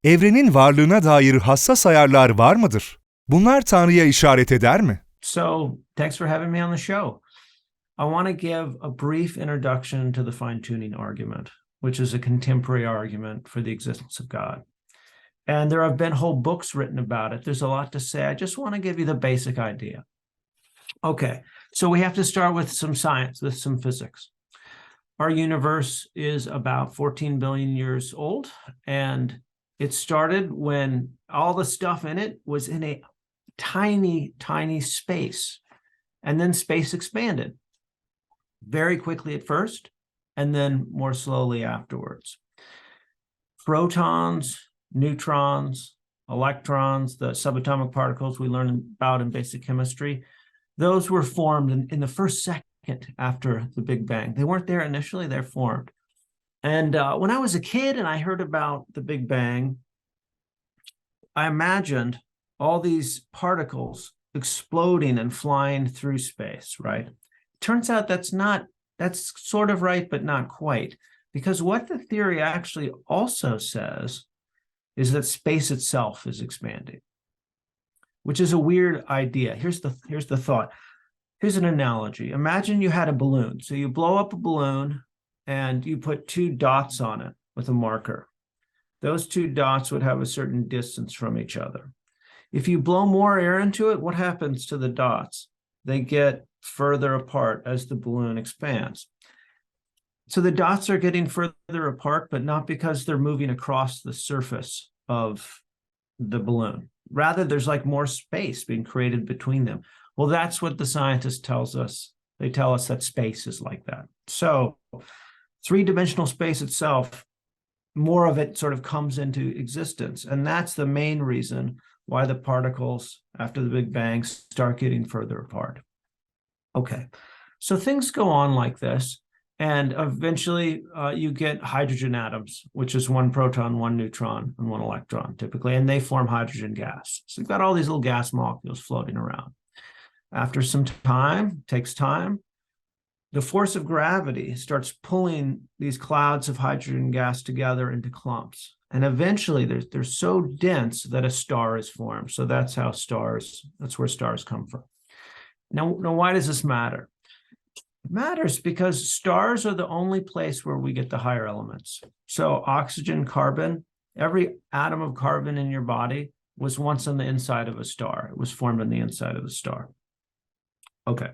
Evrenin varlığına dair hassas ayarlar var mıdır? Bunlar Tanrı'ya işaret eder mi? So, thanks for having me on the show. I want to give a brief introduction to the fine-tuning argument, which is a contemporary argument for the existence of God. And there have been whole books written about it. There's a lot to say. I just want to give you the basic idea. Okay, so we have to start with some science, with some physics. Our universe is about 14 billion years old, and it started when all the stuff in it was in a tiny, tiny space. And then space expanded very quickly at first, and then more slowly afterwards. Protons, neutrons, electrons, the subatomic particles we learn about in basic chemistry, those were formed in the first second after the Big Bang. They weren't there initially, they're formed. And when I was a kid and I heard about the Big Bang, I imagined all these particles exploding and flying through space, right? Turns out that's sort of right, but not quite. Because what the theory actually also says is that space itself is expanding, which is a weird idea. Here's the thought. Here's an analogy. Imagine you had a balloon. So you blow up a balloon and you put two dots on it with a marker. Those two dots would have a certain distance from each other. If you blow more air into it, what happens to the dots? They get further apart as the balloon expands. So the dots are getting further apart, but not because they're moving across the surface of the balloon. Rather, there's like more space being created between them. Well, that's what the scientist tells us. They tell us that space is like that. So three-dimensional space itself, more of it sort of comes into existence. And that's the main reason why the particles after the Big Bang start getting further apart. Okay, so things go on like this, and eventually you get hydrogen atoms, which is one proton, one neutron, and one electron typically, and they form hydrogen gas. So you've got all these little gas molecules floating around. After some time, takes time, the force of gravity starts pulling these clouds of hydrogen gas together into clumps. And eventually they're so dense that a star is formed. So that's where stars come from. Now, why does this matter? It matters because stars are the only place where we get the higher elements. So oxygen, carbon, every atom of carbon in your body was once on the inside of a star. It was formed on the inside of the star. Okay.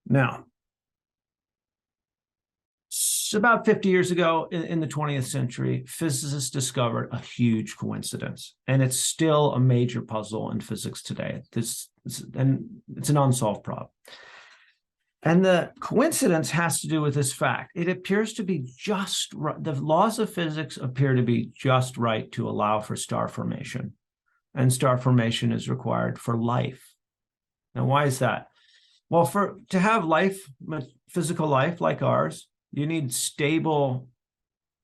Now, about 50 years ago in the 20th century, physicists discovered a huge coincidence, and it's still a major puzzle in physics today. And it's an unsolved problem. And the coincidence has to do with this fact. It appears to be just right. The laws of physics appear to be just right to allow for star formation. And star formation is required for life. Now, why is that? Well, to have life, physical life like ours, you need stable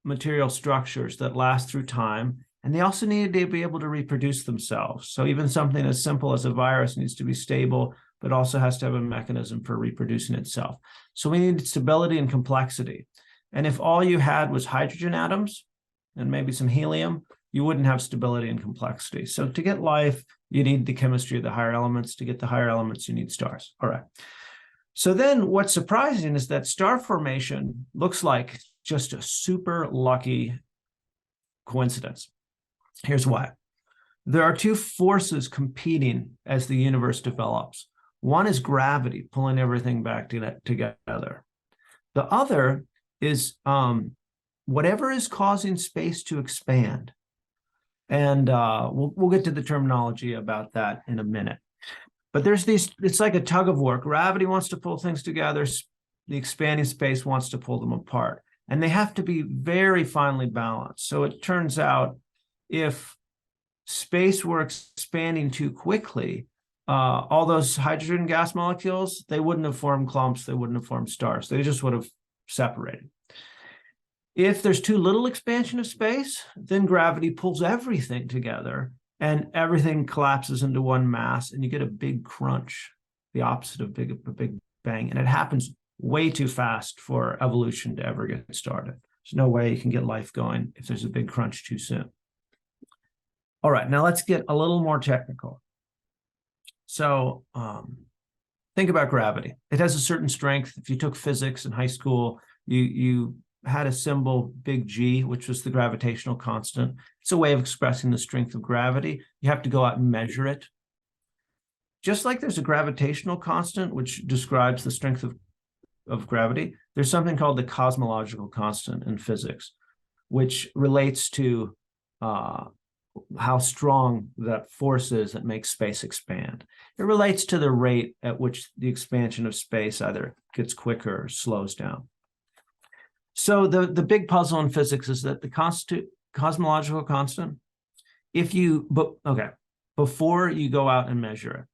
material structures that last through time, and they also need to be able to reproduce themselves. So even something as simple as a virus needs to be stable, but also has to have a mechanism for reproducing itself. So we need stability and complexity. And if all you had was hydrogen atoms and maybe some helium, you wouldn't have stability and complexity. So to get life, you need the chemistry of the higher elements. To get the higher elements, you need stars. All right. So then what's surprising is that star formation looks like just a super lucky coincidence. Here's why. There are two forces competing as the universe develops. One is gravity, pulling everything back together. The other is whatever is causing space to expand. And we'll get to the terminology about that in a minute. But it's like a tug of war. Gravity wants to pull things together. The expanding space wants to pull them apart. And they have to be very finely balanced. So it turns out if space were expanding too quickly, all those hydrogen gas molecules, they wouldn't have formed clumps. They wouldn't have formed stars. They just would have separated. If there's too little expansion of space, then gravity pulls everything together and everything collapses into one mass, and you get a big crunch, the opposite of a big bang. And it happens way too fast for evolution to ever get started. There's no way you can get life going if there's a big crunch too soon. All right, now let's get a little more technical. So think about gravity. It has a certain strength. If you took physics in high school, you had a symbol, big G, which was the gravitational constant. It's a way of expressing the strength of gravity. You have to go out and measure it. Just like there's a gravitational constant, which describes the strength of gravity, there's something called the cosmological constant in physics, which relates to how strong that force is that makes space expand. It relates to the rate at which the expansion of space either gets quicker or slows down. So the big puzzle in physics is that the cosmological constant, before you go out and measure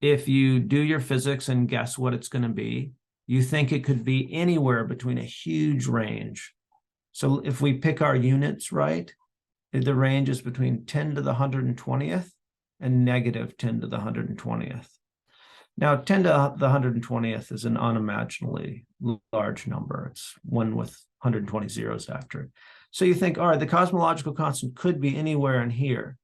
it, if you do your physics and guess what it's going to be, you think it could be anywhere between a huge range. So if we pick our units right, the range is between 10 to the 120th and negative 10 to the 120th. Now, 10 to the 120th is an unimaginably large number. It's one with 120 zeros after it. So you think, all right, the cosmological constant could be anywhere in here.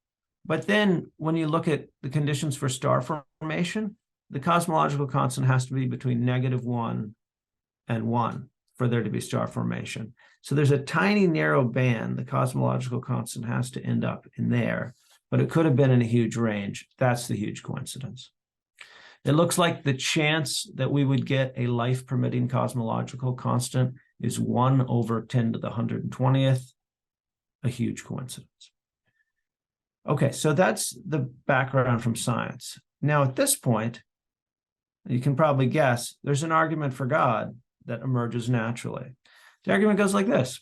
But then when you look at the conditions for star formation, the cosmological constant has to be between -1 and 1 for there to be star formation. So there's a tiny narrow band. The cosmological constant has to end up in there, but it could have been in a huge range. That's the huge coincidence. It looks like the chance that we would get a life-permitting cosmological constant is 1 over 10 to the 120th, a huge coincidence. Okay, so that's the background from science. Now, at this point, you can probably guess there's an argument for God that emerges naturally. The argument goes like this.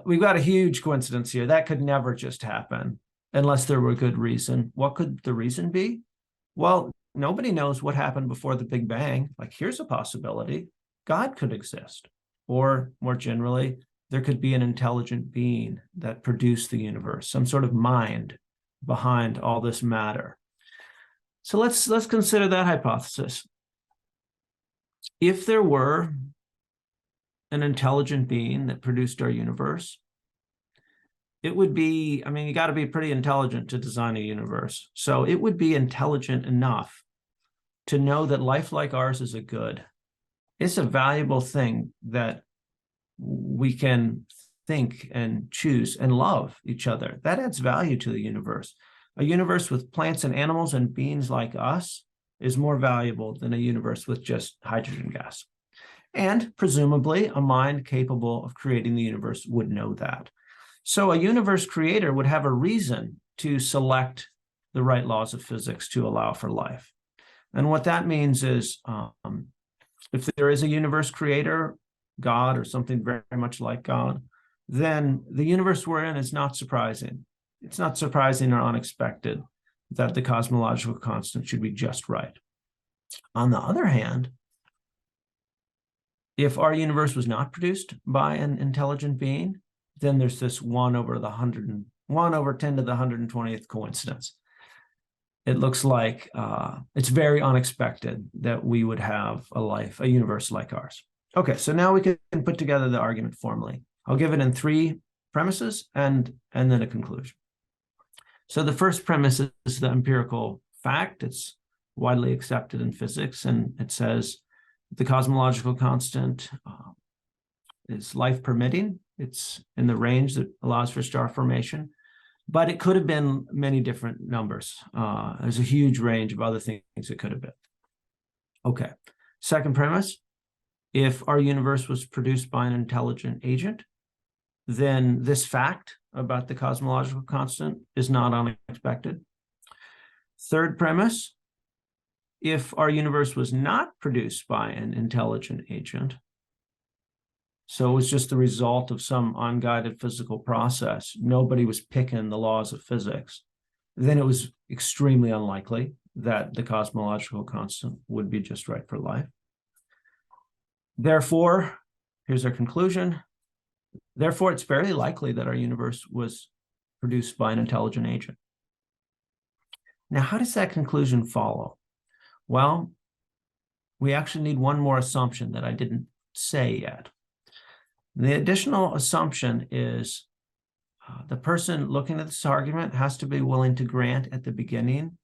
We've got a huge coincidence here. That could never just happen unless there were good reason. What could the reason be? Well, nobody knows what happened before the Big Bang. Like, here's a possibility. God could exist. Or more generally, there could be an intelligent being that produced the universe, some sort of mind behind all this matter. So let's consider that hypothesis. If there were an intelligent being that produced our universe, it would be, I mean, you got to be pretty intelligent to design a universe. So it would be intelligent enough to know that life like ours is a good. It's a valuable thing that we can think and choose and love each other. That adds value to the universe. A universe with plants and animals and beings like us is more valuable than a universe with just hydrogen gas. And presumably, a mind capable of creating the universe would know that. So a universe creator would have a reason to select the right laws of physics to allow for life. And what that means is if there is a universe creator, God or something very much like God, then the universe we're in is not surprising. It's not surprising or unexpected that the cosmological constant should be just right. On the other hand, if our universe was not produced by an intelligent being, then there's this 1 over 10 to the 120th coincidence. It looks like it's very unexpected that we would have a universe like ours. Okay, so now we can put together the argument formally. I'll give it in 3 premises and then a conclusion. So the first premise is the empirical fact. It's widely accepted in physics, and it says the cosmological constant is life permitting. It's in the range that allows for star formation, but it could have been many different numbers. There's a huge range of other things it could have been. Okay, second premise, if our universe was produced by an intelligent agent, then this fact about the cosmological constant is not unexpected. Third premise, if our universe was not produced by an intelligent agent, so it was just the result of some unguided physical process, nobody was picking the laws of physics, then it was extremely unlikely that the cosmological constant would be just right for life. Therefore, here's our conclusion. Therefore, it's fairly likely that our universe was produced by an intelligent agent. Now, how does that conclusion follow? Well, we actually need one more assumption that I didn't say yet. The additional assumption is The person looking at this argument has to be willing to grant at the beginning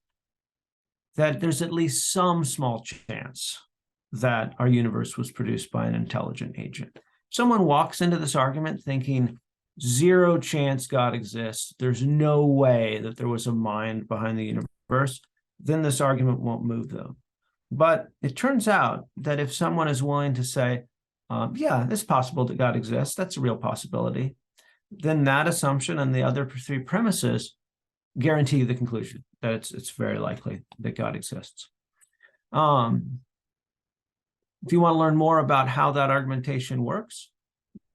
that there's at least some small chance that our universe was produced by an intelligent agent. Someone walks into this argument thinking, zero chance God exists, there's no way that there was a mind behind the universe, then this argument won't move them. But it turns out that if someone is willing to say, yeah, it's possible that God exists, that's a real possibility, then that assumption and the other three premises guarantee the conclusion that it's very likely that God exists. If you want to learn more about how that argumentation works,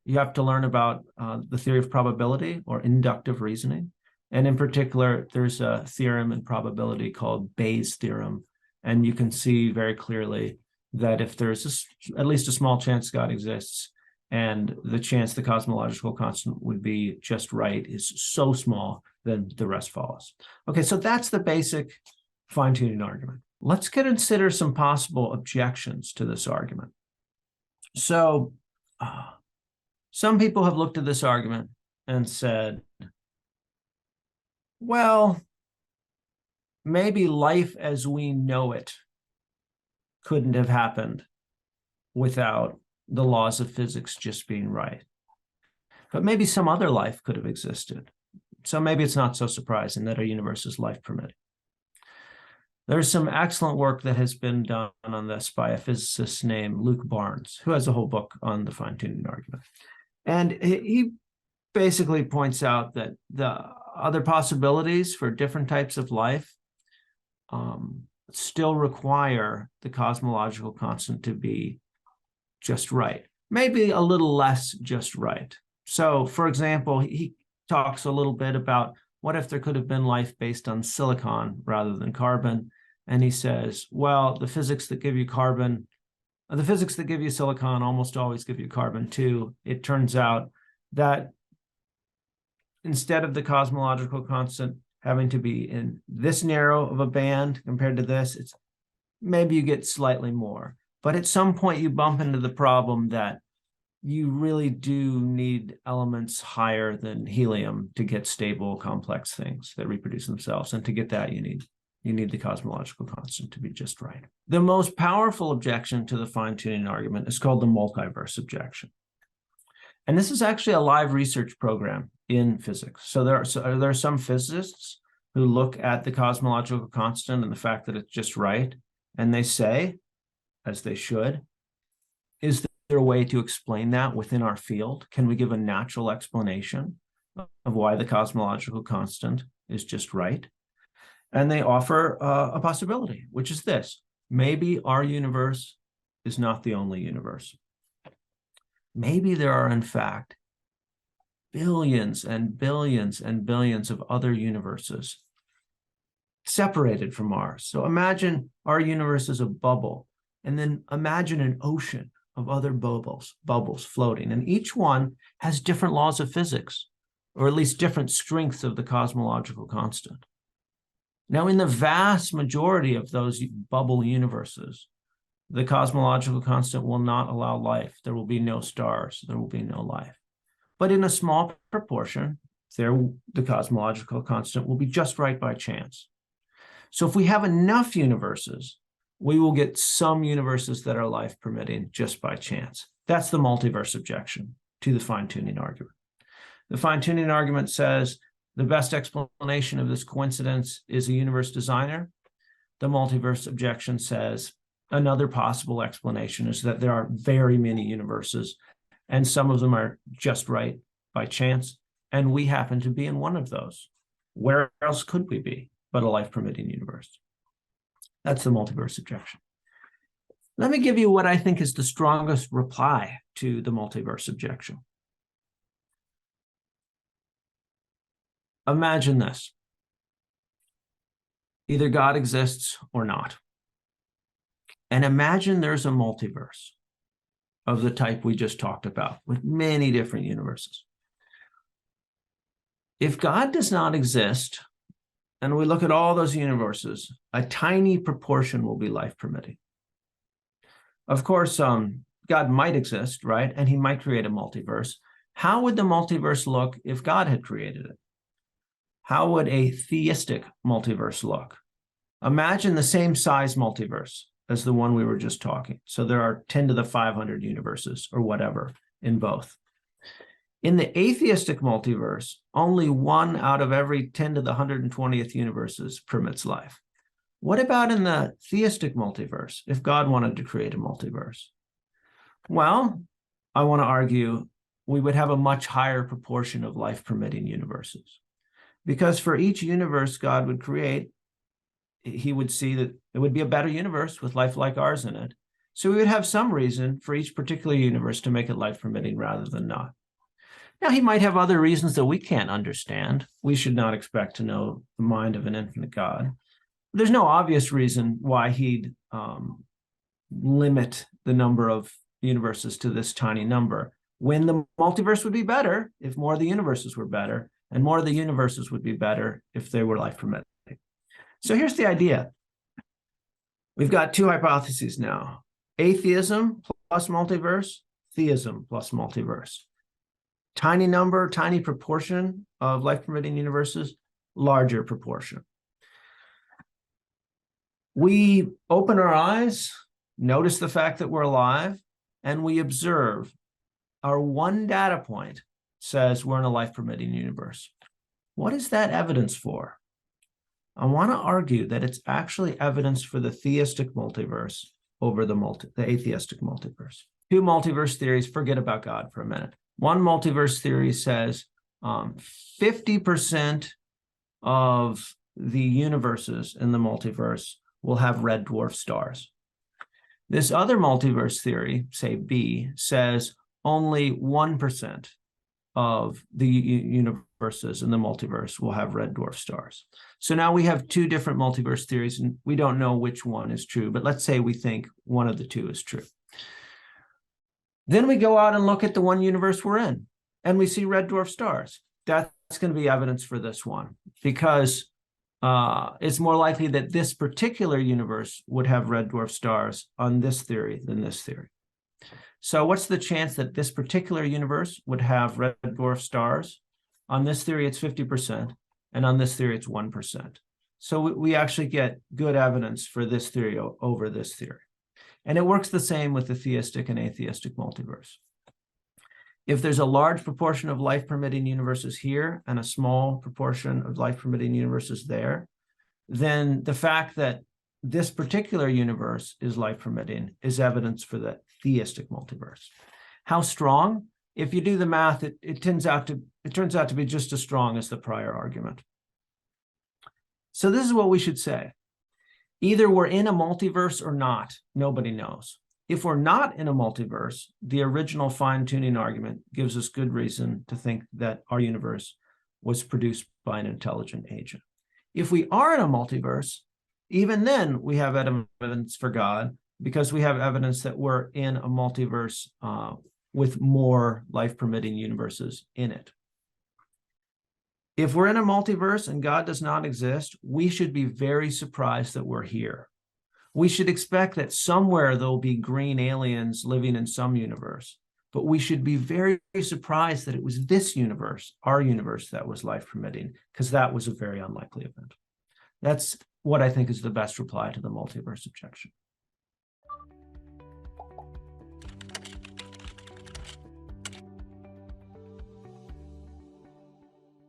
you have to learn about the theory of probability or inductive reasoning. And in particular, there's a theorem in probability called Bayes' theorem. And you can see very clearly that if there's at least a small chance God exists, and the chance the cosmological constant would be just right is so small, then the rest follows. Okay, so that's the basic fine-tuning argument. Let's consider some possible objections to this argument. So some people have looked at this argument and said, well, maybe life as we know it couldn't have happened without the laws of physics just being right. But maybe some other life could have existed. So maybe it's not so surprising that our universe is life permitting. There's some excellent work that has been done on this by a physicist named Luke Barnes, who has a whole book on the fine-tuning argument. And he basically points out that the other possibilities for different types of life still require the cosmological constant to be just right, maybe a little less just right. So, for example, he talks a little bit about what if there could have been life based on silicon rather than carbon. And he says, well, the physics that give you carbon, the physics that give you silicon almost always give you carbon too. It turns out that instead of the cosmological constant having to be in this narrow of a band compared to this, it's maybe you get slightly more. But at some point you bump into the problem that you really do need elements higher than helium to get stable, complex things that reproduce themselves. And to get that, you need the cosmological constant to be just right. The most powerful objection to the fine-tuning argument is called the multiverse objection. And this is actually a live research program in physics. So there are some physicists who look at the cosmological constant and the fact that it's just right, and they say, as they should, is there a way to explain that within our field? Can we give a natural explanation of why the cosmological constant is just right? And they offer a possibility, which is this: maybe our universe is not the only universe. Maybe there are, in fact, billions and billions and billions of other universes separated from ours. So imagine our universe is a bubble, and then imagine an ocean of other bubbles floating, and each one has different laws of physics, or at least different strengths of the cosmological constant. Now, in the vast majority of those bubble universes, the cosmological constant will not allow life. There will be no stars. There will be no life. But in a small proportion, the cosmological constant will be just right by chance. So if we have enough universes, we will get some universes that are life permitting just by chance. That's the multiverse objection to the fine-tuning argument. The fine-tuning argument says the best explanation of this coincidence is a universe designer. The multiverse objection says another possible explanation is that there are very many universes, and some of them are just right by chance, and we happen to be in one of those. Where else could we be but a life-permitting universe? That's the multiverse objection. Let me give you what I think is the strongest reply to the multiverse objection. Imagine this. Either God exists or not. And imagine there's a multiverse of the type we just talked about, with many different universes. If God does not exist, and we look at all those universes, a tiny proportion will be life permitting. Of course, God might exist, right? And he might create a multiverse. How would the multiverse look if God had created it? How would a theistic multiverse look? Imagine the same size multiverse as the one we were just talking. So there are 10 to the 500 universes or whatever in both. In the atheistic multiverse, only 1 out of every 10 to the 120th universes permits life. What about in the theistic multiverse, if God wanted to create a multiverse? Well, I want to argue we would have a much higher proportion of life-permitting universes. Because for each universe God would create, he would see that it would be a better universe with life like ours in it. So we would have some reason for each particular universe to make it life-permitting rather than not. Now, he might have other reasons that we can't understand. We should not expect to know the mind of an infinite God. There's no obvious reason why he'd limit the number of universes to this tiny number, when the multiverse would be better if more of the universes were better, and more of the universes would be better if they were life-permitting. So here's the idea. We've got 2 hypotheses now: atheism plus multiverse, theism plus multiverse. Tiny number, tiny proportion of life-permitting universes, larger proportion. We open our eyes, notice the fact that we're alive, and we observe. Our one data point says we're in a life-permitting universe. What is that evidence for? I want to argue that it's actually evidence for the theistic multiverse over the atheistic multiverse. 2 multiverse theories, forget about God for a minute. One multiverse theory says 50% of the universes in the multiverse will have red dwarf stars. This other multiverse theory, say B, says only 1% of the universes in the multiverse will have red dwarf stars. So now we have 2 different multiverse theories, and we don't know which one is true, but let's say we think one of the 2 is true. Then we go out and look at the one universe we're in, and we see red dwarf stars. That's going to be evidence for this one, because it's more likely that this particular universe would have red dwarf stars on this theory than this theory. So what's the chance that this particular universe would have red dwarf stars? On this theory, it's 50%, and on this theory, it's 1%. So we actually get good evidence for this theory over this theory. And it works the same with the theistic and atheistic multiverse. If there's a large proportion of life-permitting universes here and a small proportion of life-permitting universes there, then the fact that this particular universe is life-permitting is evidence for the theistic multiverse. How strong? If you do the math, it turns out to be just as strong as the prior argument. So this is what we should say. Either we're in a multiverse or not, nobody knows. If we're not in a multiverse, the original fine-tuning argument gives us good reason to think that our universe was produced by an intelligent agent. If we are in a multiverse, even then we have evidence for God, because we have evidence that we're in a multiverse with more life-permitting universes in it. If we're in a multiverse and God does not exist, we should be very surprised that we're here. We should expect that somewhere there'll be green aliens living in some universe, but we should be very surprised that it was this universe, our universe, that was life-permitting, because that was a very unlikely event. That's what I think is the best reply to the multiverse objection.